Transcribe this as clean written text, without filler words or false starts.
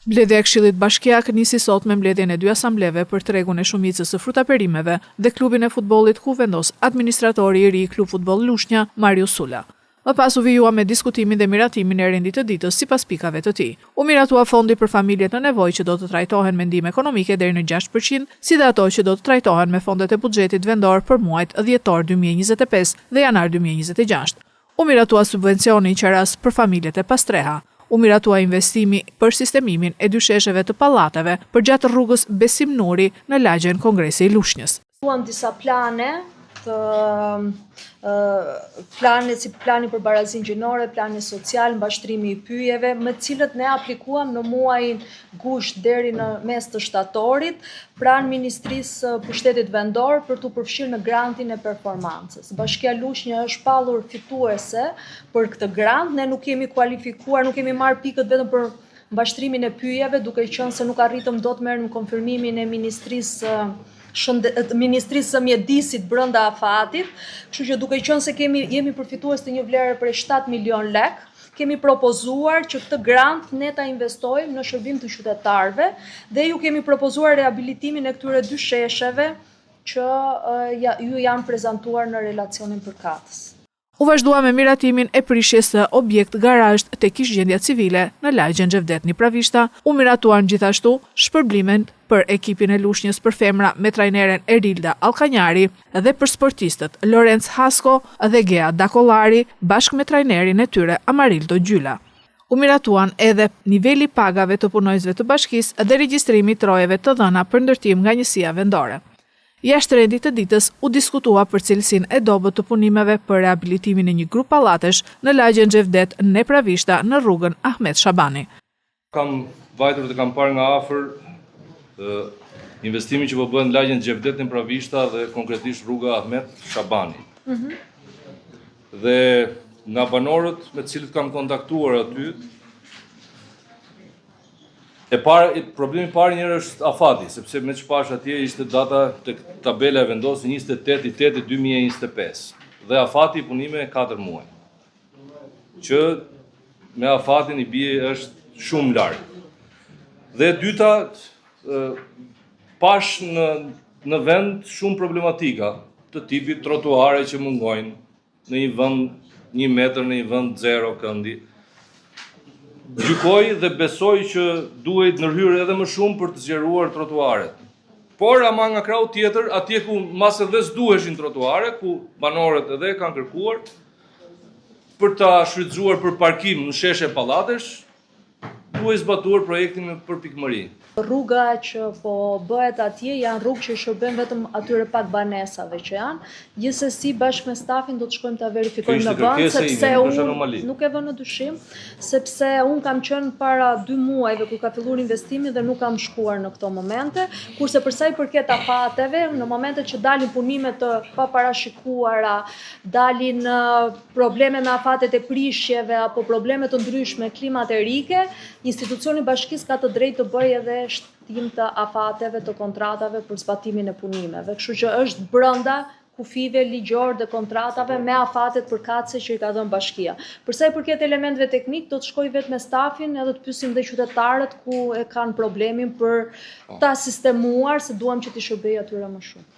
Mbledhja e Këshillit Bashkiak nisi sot me mbledhjen e 2 asambleve për tregun e shumicës së frutaperimeve dhe klubin e futbollit ku vendos administratori i ri i Klub Futboll Lushnja, Marius Sula. Më pas u vijua me diskutimin dhe miratimin e rendit të ditës sipas pikave të tij. U miratua fondi për familjet në nevojë që do të trajtohen me ndihmë ekonomike deri në 6%, si dhe ato që do të trajtohen me fondet e buxhetit vendor për muajt dhjetor 2025 dhe janar 2026. U miratua subvencioni i qeras për familjet e pastreha. U miratua investimi për sistemimin e dyshesheve të pallateve përgjatë rrugës Besim Nuri në lagjen Kongresi i Lushnjës. Disa plane si plani për barazinë gjinore, plani social, mbashtrimi i pyjeve, me cilët ne aplikuam në muajin gusht deri në mes të shtatorit, pranë Ministrisë Pushtetit Vendor për të përfshirë në grantin e performancës. Bashkia Lushnja është pallur fituese për këtë grant, ne nuk kemi kualifikuar, nuk kemi marrë pikët vetëm për mbashtrimin e pyjeve, duke qenë se nuk arritëm dot merr në konfirmimin e Ministrisë së Mjedisit brenda afatit, kështu që duke qenë se jemi përfitues të një vlere për 7 milion lek, kemi propozuar që këtë grant ne ta investojmë në shërbim të qytetarëve dhe ju kemi propozuar rehabilitimin e këtyre dyshesheve që ju janë prezantuar në relacionin përkatës. U vazhdua me miratimin e prishjes së objekt garazh tek Ish-gjendja Civile në lagjen Xhevdet Pravishta. U miratuan gjithashtu shpërblimet për ekipin e Lushnjës për femra me trajneren Erilda Alkanjari dhe për sportistët Lorenz Hasko dhe Gea Dakollari bashkë me trajnerin e tyre Amarildo Gjyla. U miratuan edhe niveli pagave të punojësve të bashkisë dhe regjistrimi i trojeve të dhëna për ndërtim nga njësia vendore. Jashtë rendit të ditës u diskutua për cilësinë e dobët të punimeve për rehabilitimin e një grup pallatesh në lagjen Xhevdet Pravishta në rrugën Ahmet Shabani. Kam vajtur të kam parë nga afër investimin që po bëhen në lagjen Xhevdet Pravishta dhe konkretisht rruga Ahmet Shabani. Dhe nga banorët me të cilët kam kontaktuar aty, problemi parë njërë është afati, sepse me që pash atje ishte data të tabela e vendosë 28/8/2025 dhe afati i punime 4 muaj, që me afatin i bie është shumë largë. Dhe dyta, pash në vend shumë problematika të tipit trotuare që mungojnë në një vend 1 metër, në një vend 0 këndi. Gjykoj dhe besoj që duhet ndërhyrë edhe më shumë për të zgjeruar trotuaret. Por ama nga krau tjetër, atje ku mas edhe s'duheshin trotuare, ku banorët edhe kanë kërkuar për ta shfrytzuar për parkim në sheshe pallatesh, duhet zbatuar projektin për pikëmëri. Rruga që po bëhet atje janë rrugë që shërben vetëm atyre pak banesave që janë. Gjithsesi bashkë me stafin do të shkojmë ta verifikojmë në vend, sepse unë nuk e vë në dyshim, sepse unë kam qenë para 2 muajve kur ka filluar investimi dhe nuk kam shkuar në këto momente, kurse për sa i përket afateve, në momentet që dalin punime të paparashikuara, dalin probleme me afatet e prishjeve apo probleme të ndryshme klimaterike, institucioni bashkisë ka të drejtë të bëjë edhe shtim të afateve të kontratave për zbatimin e punimeve. Kështu që është brenda kufive ligjor dhe kontratave me afatet përkatëse që i ka dhënë bashkia. Përsa i përket elementeve teknik, do të shkoj vetë me stafin edhe të pyesim dhe qytetarët ku e kanë problemin për ta sistemuar, se duam që t'i shërbej atyre më shumë.